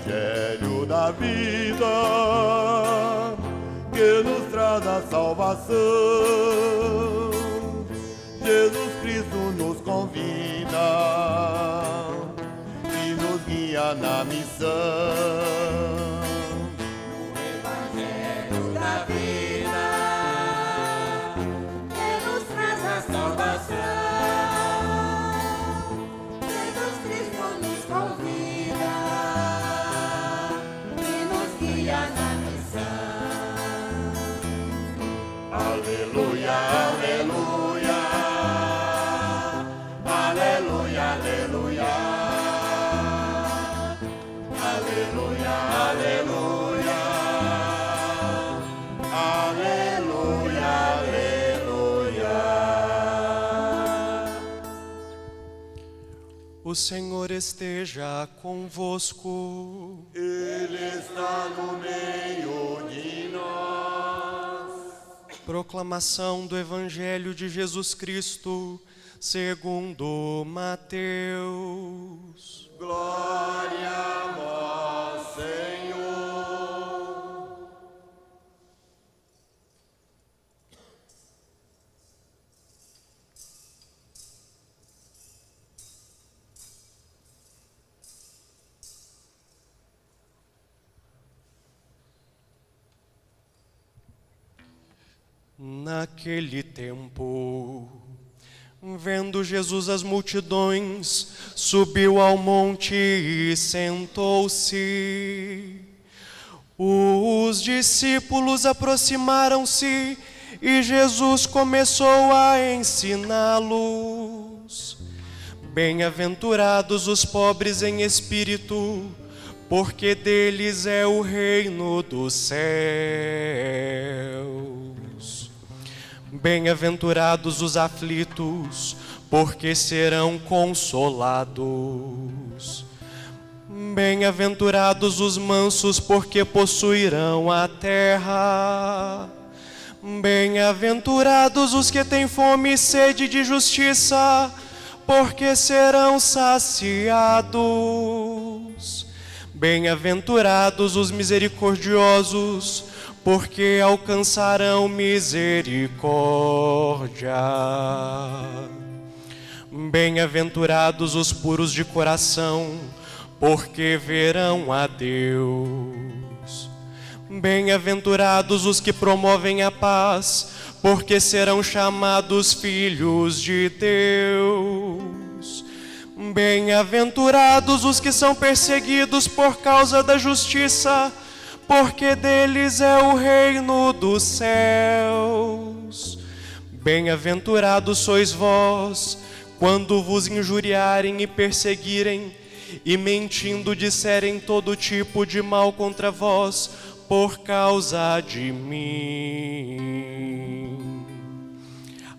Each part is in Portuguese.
Evangelho da vida que nos traz a salvação. Jesus Cristo nos convida e nos guia na missão. No Evangelho da vida que nos traz a salvação. Jesus Cristo nos convida e nos guia na missão. Aleluia, aleluia, aleluia, aleluia, aleluia, aleluia, aleluia, aleluia. O Senhor esteja convosco. Ele está no meio de nós. Proclamação do Evangelho de Jesus Cristo, segundo Mateus. Glória a vós, Senhor. Naquele tempo, vendo Jesus as multidões, subiu ao monte e sentou-se. Os discípulos aproximaram-se e Jesus começou a ensiná-los. Bem-aventurados os pobres em espírito, porque deles é o reino dos céus. Bem-aventurados os aflitos, porque serão consolados. Bem-aventurados os mansos, porque possuirão a terra. Bem-aventurados os que têm fome e sede de justiça, porque serão saciados. Bem-aventurados os misericordiosos, porque alcançarão misericórdia. Bem-aventurados os puros de coração, porque verão a Deus. Bem-aventurados os que promovem a paz, porque serão chamados filhos de Deus. Bem-aventurados os que são perseguidos por causa da justiça, porque deles é o reino dos céus. Bem-aventurados sois vós, quando vos injuriarem e perseguirem, e mentindo disserem todo tipo de mal contra vós, por causa de mim.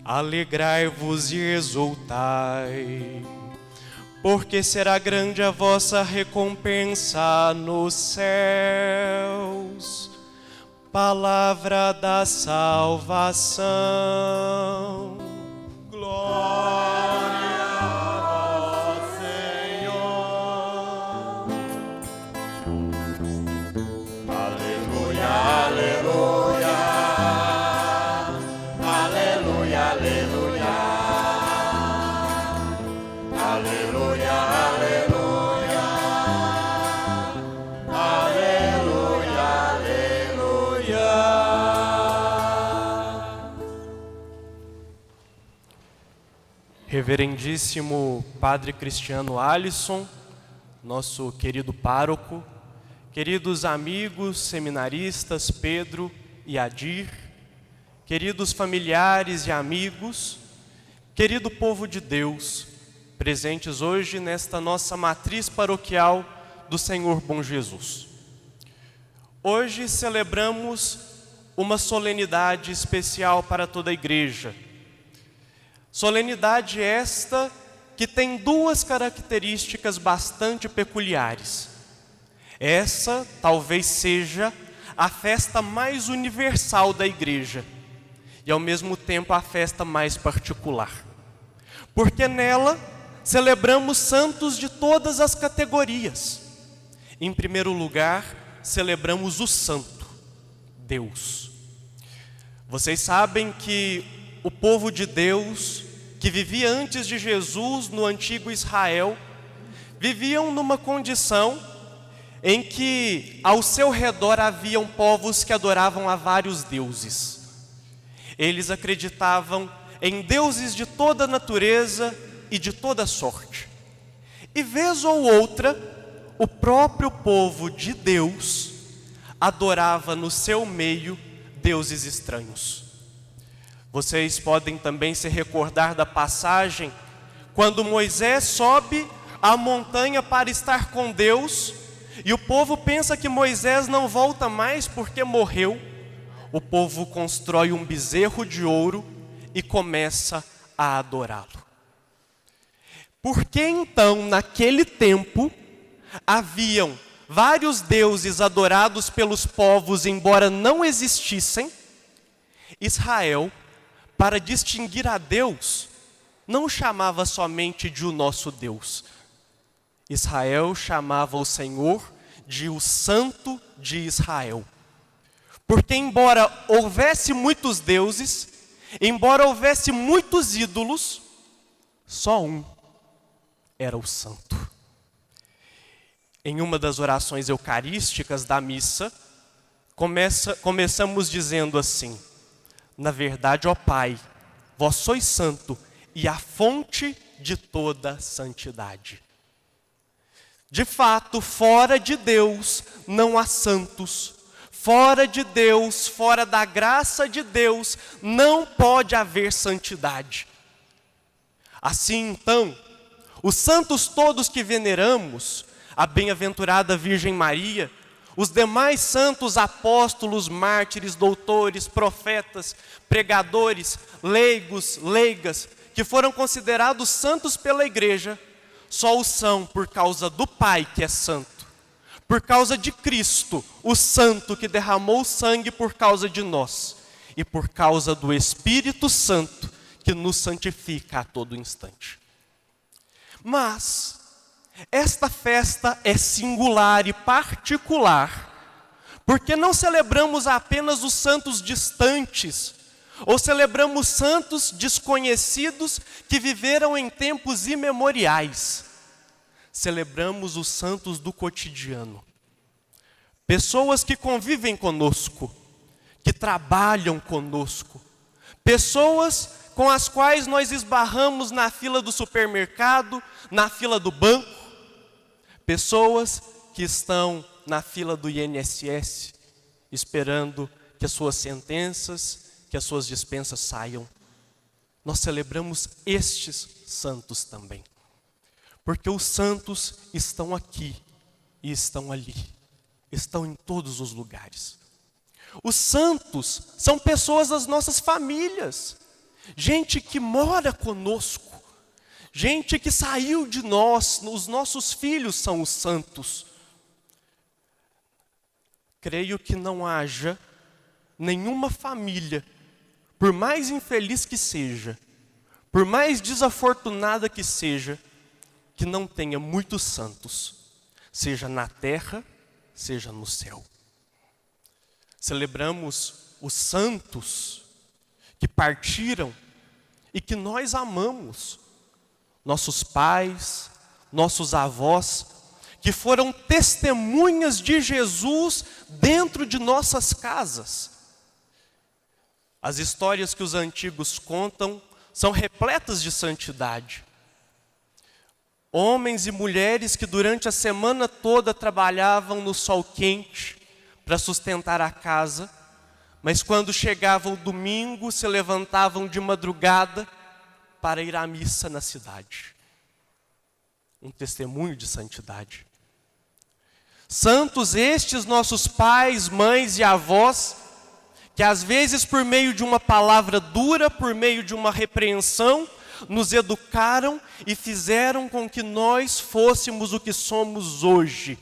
Alegrai-vos e exultai, porque será grande a vossa recompensa nos céus. Palavra da salvação. Glória a vós, Senhor. Aleluia, aleluia, aleluia, aleluia, aleluia, aleluia, aleluia, aleluia. Reverendíssimo Padre Cristiano Alisson, nosso querido pároco, queridos amigos seminaristas Pedro e Adir, queridos familiares e amigos, querido povo de Deus, presentes hoje nesta nossa matriz paroquial do Senhor Bom Jesus. Hoje celebramos uma solenidade especial para toda a igreja. Solenidade esta que tem duas características bastante peculiares. Essa talvez seja a festa mais universal da igreja e ao mesmo tempo a festa mais particular. Porque nela celebramos santos de todas as categorias. Em primeiro lugar, celebramos o Santo, Deus. Vocês sabem que o povo de Deus, que vivia antes de Jesus no antigo Israel, viviam numa condição em que ao seu redor haviam povos que adoravam a vários deuses. Eles acreditavam em deuses de toda natureza e de toda sorte. E vez ou outra, o próprio povo de Deus adorava no seu meio deuses estranhos. Vocês podem também se recordar da passagem quando Moisés sobe a montanha para estar com Deus e o povo pensa que Moisés não volta mais porque morreu. O povo constrói um bezerro de ouro e começa a adorá-lo. Por que então, naquele tempo, haviam vários deuses adorados pelos povos, embora não existissem? Israel, para distinguir a Deus, não chamava somente de o nosso Deus. Israel chamava o Senhor de o Santo de Israel. Porque embora houvesse muitos deuses, embora houvesse muitos ídolos, só um era o Santo. Em uma das orações eucarísticas da missa, começamos dizendo assim: na verdade, ó Pai, vós sois santo e a fonte de toda santidade. De fato, fora de Deus não há santos. Fora de Deus, fora da graça de Deus, não pode haver santidade. Assim então, os santos todos que veneramos, a bem-aventurada Virgem Maria, os demais santos apóstolos, mártires, doutores, profetas, pregadores, leigos, leigas, que foram considerados santos pela igreja, só o são por causa do Pai que é santo. Por causa de Cristo, o Santo que derramou sangue por causa de nós. E por causa do Espírito Santo que nos santifica a todo instante. Mas esta festa é singular e particular, porque não celebramos apenas os santos distantes, ou celebramos santos desconhecidos que viveram em tempos imemoriais. Celebramos os santos do cotidiano. Pessoas que convivem conosco, que trabalham conosco. Pessoas com as quais nós esbarramos na fila do supermercado, na fila do banco. Pessoas que estão na fila do INSS, esperando que as suas sentenças, que as suas dispensas saiam. Nós celebramos estes santos também. Porque os santos estão aqui e estão ali. Estão em todos os lugares. Os santos são pessoas das nossas famílias. Gente que mora conosco. Gente que saiu de nós. Os nossos filhos são os santos. Creio que não haja nenhuma família, por mais infeliz que seja, por mais desafortunada que seja, que não tenha muitos santos, seja na terra, seja no céu. Celebramos os santos que partiram e que nós amamos. Nossos pais, nossos avós, que foram testemunhas de Jesus dentro de nossas casas. As histórias que os antigos contam são repletas de santidade. Homens e mulheres que durante a semana toda trabalhavam no sol quente para sustentar a casa, mas quando chegava o domingo se levantavam de madrugada para ir à missa na cidade. Um testemunho de santidade. Santos estes nossos pais, mães e avós, que às vezes por meio de uma palavra dura, por meio de uma repreensão, nos educaram e fizeram com que nós fôssemos o que somos hoje,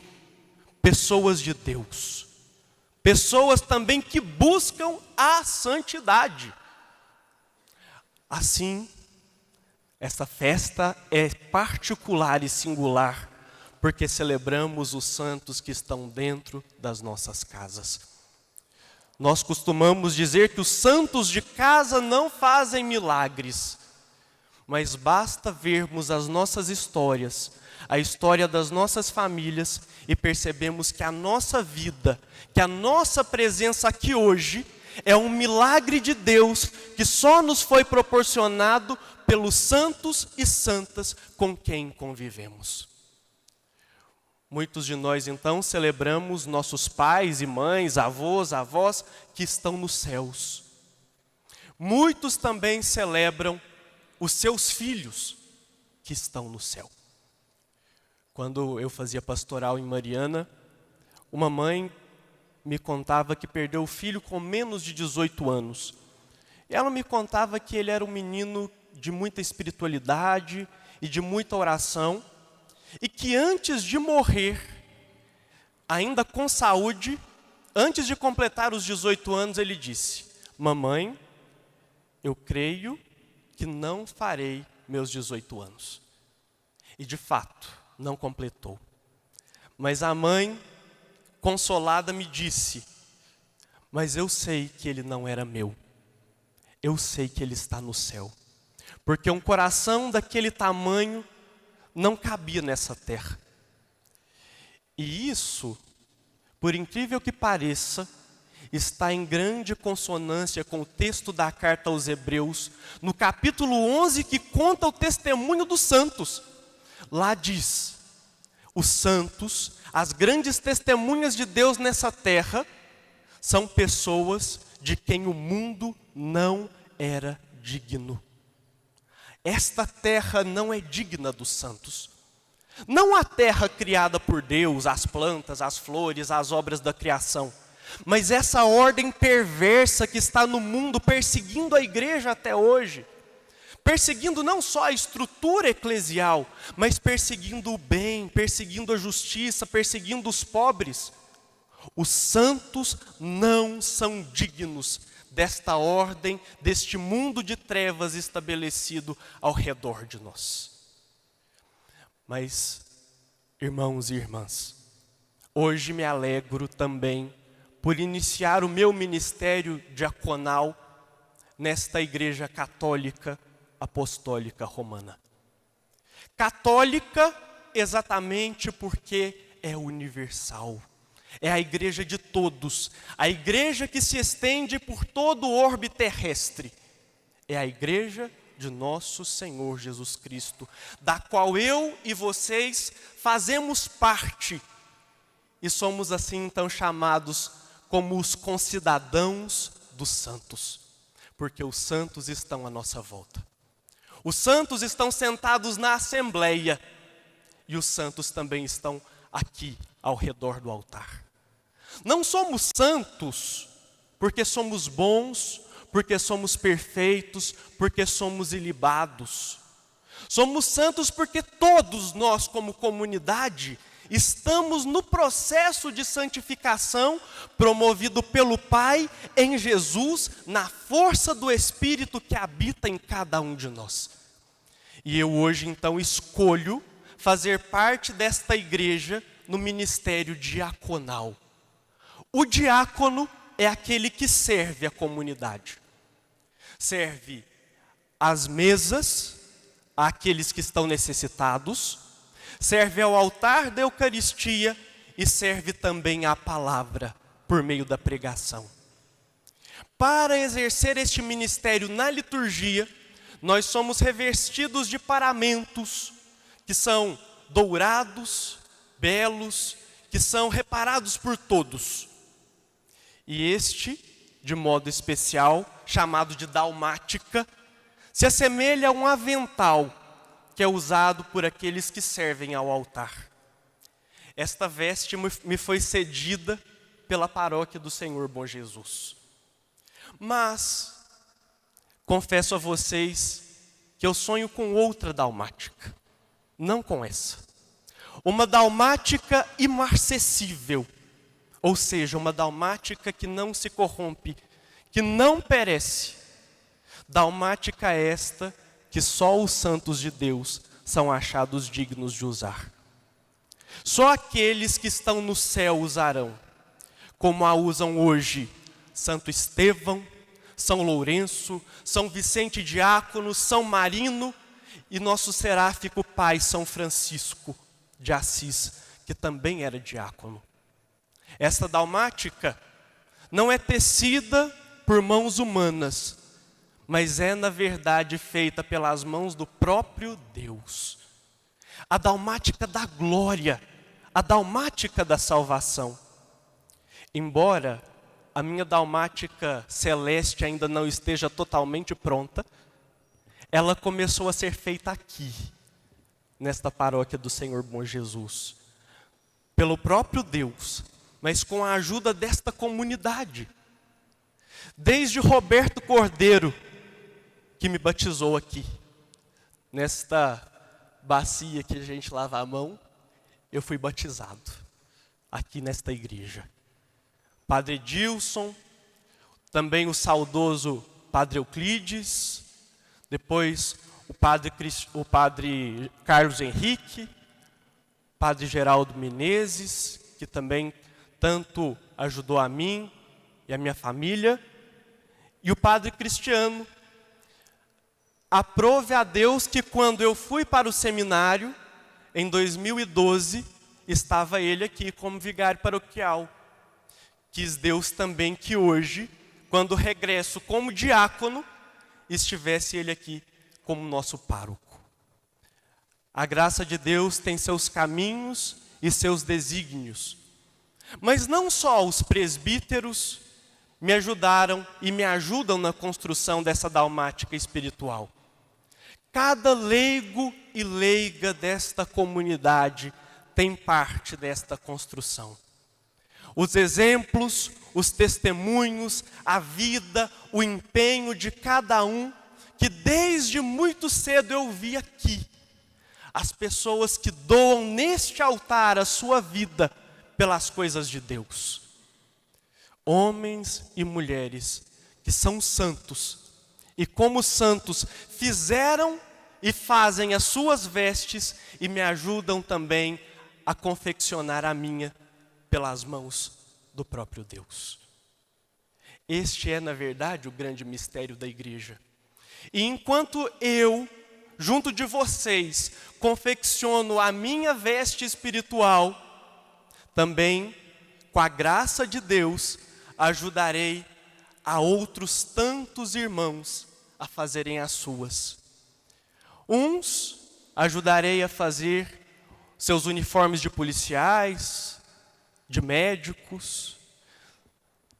pessoas de Deus. Pessoas também que buscam a santidade. Assim, esta festa é particular e singular, porque celebramos os santos que estão dentro das nossas casas. Nós costumamos dizer que os santos de casa não fazem milagres, mas basta vermos as nossas histórias, a história das nossas famílias, e percebemos que a nossa vida, que a nossa presença aqui hoje, é um milagre de Deus que só nos foi proporcionado pelos santos e santas com quem convivemos. Muitos de nós então celebramos nossos pais e mães, avós que estão nos céus. Muitos também celebram os seus filhos que estão no céu. Quando eu fazia pastoral em Mariana, uma mãe me contava que perdeu o filho com menos de 18 anos. E ela me contava que ele era um menino de muita espiritualidade e de muita oração, e que antes de morrer, ainda com saúde, antes de completar os 18 anos, ele disse: mamãe, eu creio que não farei meus 18 anos. E de fato, não completou. Mas a mãe, consolada, me disse: mas eu sei que ele não era meu. Eu sei que ele está no céu. Porque um coração daquele tamanho não cabia nessa terra. E isso, por incrível que pareça, está em grande consonância com o texto da carta aos Hebreus, no capítulo 11, que conta o testemunho dos santos. Lá diz: os santos, as grandes testemunhas de Deus nessa terra, são pessoas de quem o mundo não era digno. Esta terra não é digna dos santos. Não a terra criada por Deus, as plantas, as flores, as obras da criação, mas essa ordem perversa que está no mundo perseguindo a igreja até hoje. Perseguindo não só a estrutura eclesial, mas perseguindo o bem, perseguindo a justiça, perseguindo os pobres. Os santos não são dignos desta ordem, deste mundo de trevas estabelecido ao redor de nós. Mas, irmãos e irmãs, hoje me alegro também por iniciar o meu ministério diaconal nesta igreja católica apostólica romana. Católica exatamente porque é universal. É a igreja de todos, a igreja que se estende por todo o orbe terrestre. É a igreja de nosso Senhor Jesus Cristo, da qual eu e vocês fazemos parte. E somos assim então chamados como os concidadãos dos santos, porque os santos estão à nossa volta. Os santos estão sentados na assembleia e os santos também estão aqui ao redor do altar. Não somos santos porque somos bons, porque somos perfeitos, porque somos ilibados. Somos santos porque todos nós, como comunidade, estamos no processo de santificação promovido pelo Pai em Jesus, na força do Espírito que habita em cada um de nós. E eu hoje então escolho fazer parte desta igreja no ministério diaconal. O diácono é aquele que serve a comunidade. Serve às mesas, àqueles que estão necessitados, serve ao altar da Eucaristia e serve também à palavra, por meio da pregação. Para exercer este ministério na liturgia, nós somos revestidos de paramentos, que são dourados, belos, que são reparados por todos. E este, de modo especial, chamado de dalmática, se assemelha a um avental que é usado por aqueles que servem ao altar. Esta veste me foi cedida pela paróquia do Senhor Bom Jesus. Mas, confesso a vocês que eu sonho com outra dalmática, não com essa. Uma dalmática imarcessível, ou seja, uma dalmática que não se corrompe, que não perece. Dalmática esta que só os santos de Deus são achados dignos de usar. Só aqueles que estão no céu usarão, como a usam hoje Santo Estevão, São Lourenço, São Vicente Diácono, São Marino e nosso seráfico pai São Francisco de Assis, que também era diácono. Esta dalmática não é tecida por mãos humanas, mas é na verdade feita pelas mãos do próprio Deus. A dalmática da glória, a dalmática da salvação. Embora a minha dalmática celeste ainda não esteja totalmente pronta, ela começou a ser feita aqui, nesta paróquia do Senhor Bom Jesus, pelo próprio Deus, mas com a ajuda desta comunidade. Desde Roberto Cordeiro, que me batizou aqui, nesta bacia que a gente lava a mão, eu fui batizado aqui nesta igreja. Padre Edilson, também o saudoso Padre Euclides, depois o Padre Carlos Henrique, Padre Geraldo Menezes, que também tanto ajudou a mim e a minha família, e o Padre Cristiano. Aprove a Deus que quando eu fui para o seminário, em 2012, estava ele aqui como vigário paroquial. Quis Deus também que hoje, quando regresso como diácono, estivesse ele aqui como nosso pároco. A graça de Deus tem seus caminhos e seus desígnios. Mas não só os presbíteros me ajudaram e me ajudam na construção dessa dalmática espiritual. Cada leigo e leiga desta comunidade tem parte desta construção. Os exemplos, os testemunhos, a vida, o empenho de cada um, que desde muito cedo eu vi aqui. As pessoas que doam neste altar a sua vida pelas coisas de Deus. Homens e mulheres que são santos e como santos fizeram e fazem as suas vestes e me ajudam também a confeccionar a minha pelas mãos do próprio Deus. Este é, na verdade, o grande mistério da igreja. E enquanto eu, junto de vocês, confecciono a minha veste espiritual, também, com a graça de Deus, ajudarei a outros tantos irmãos a fazerem as suas. Uns ajudarei a fazer seus uniformes de policiais, de médicos.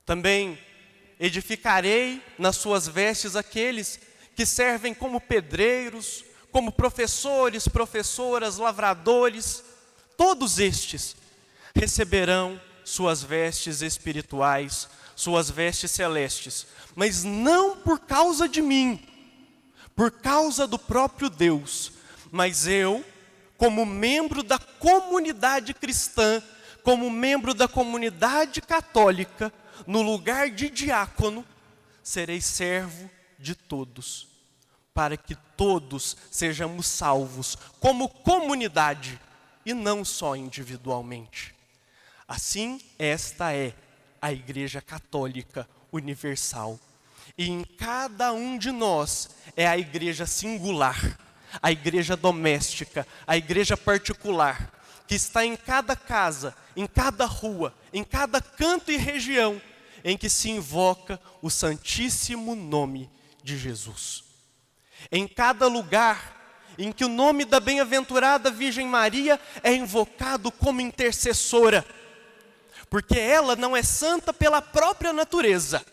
Também edificarei nas suas vestes aqueles que servem como pedreiros, como professores, professoras, lavradores. Todos estes receberão suas vestes espirituais, suas vestes celestes, mas não por causa de mim, por causa do próprio Deus, mas eu, como membro da comunidade cristã, como membro da comunidade católica, no lugar de diácono, serei servo de todos, para que todos sejamos salvos como comunidade e não só individualmente. Assim, esta é a Igreja Católica Universal. E em cada um de nós é a igreja singular, a igreja doméstica, a igreja particular, que está em cada casa, em cada rua, em cada canto e região em que se invoca o santíssimo nome de Jesus. Em cada lugar em que o nome da bem-aventurada Virgem Maria é invocado como intercessora, porque ela não é santa pela própria natureza,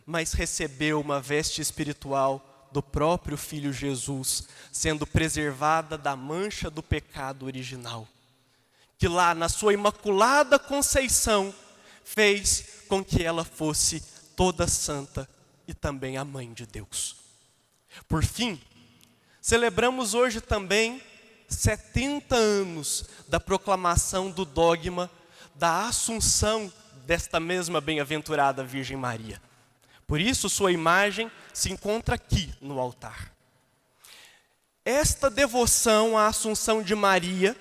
mas recebeu uma veste espiritual do próprio Filho Jesus, sendo preservada da mancha do pecado original, que lá na sua imaculada conceição fez com que ela fosse toda santa e também a mãe de Deus. Por fim, celebramos hoje também 70 anos da proclamação do dogma da Assunção desta mesma bem-aventurada Virgem Maria. Por isso, sua imagem se encontra aqui no altar. Esta devoção à Assunção de Maria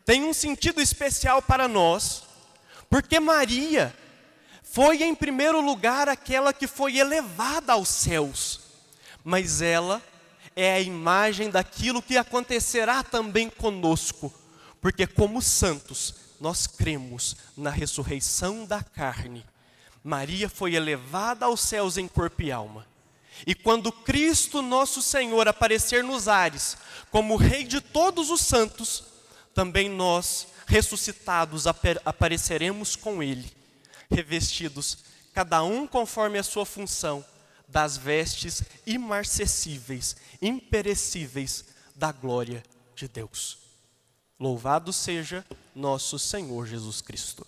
tem um sentido especial para nós, porque Maria foi em primeiro lugar aquela que foi elevada aos céus, mas ela é a imagem daquilo que acontecerá também conosco, porque como santos nós cremos na ressurreição da carne. Maria foi elevada aos céus em corpo e alma. E quando Cristo nosso Senhor aparecer nos ares, como Rei de todos os santos, também nós, ressuscitados, apareceremos com Ele, revestidos, cada um conforme a sua função, das vestes imarcessíveis, imperecíveis da glória de Deus. Louvado seja nosso Senhor Jesus Cristo.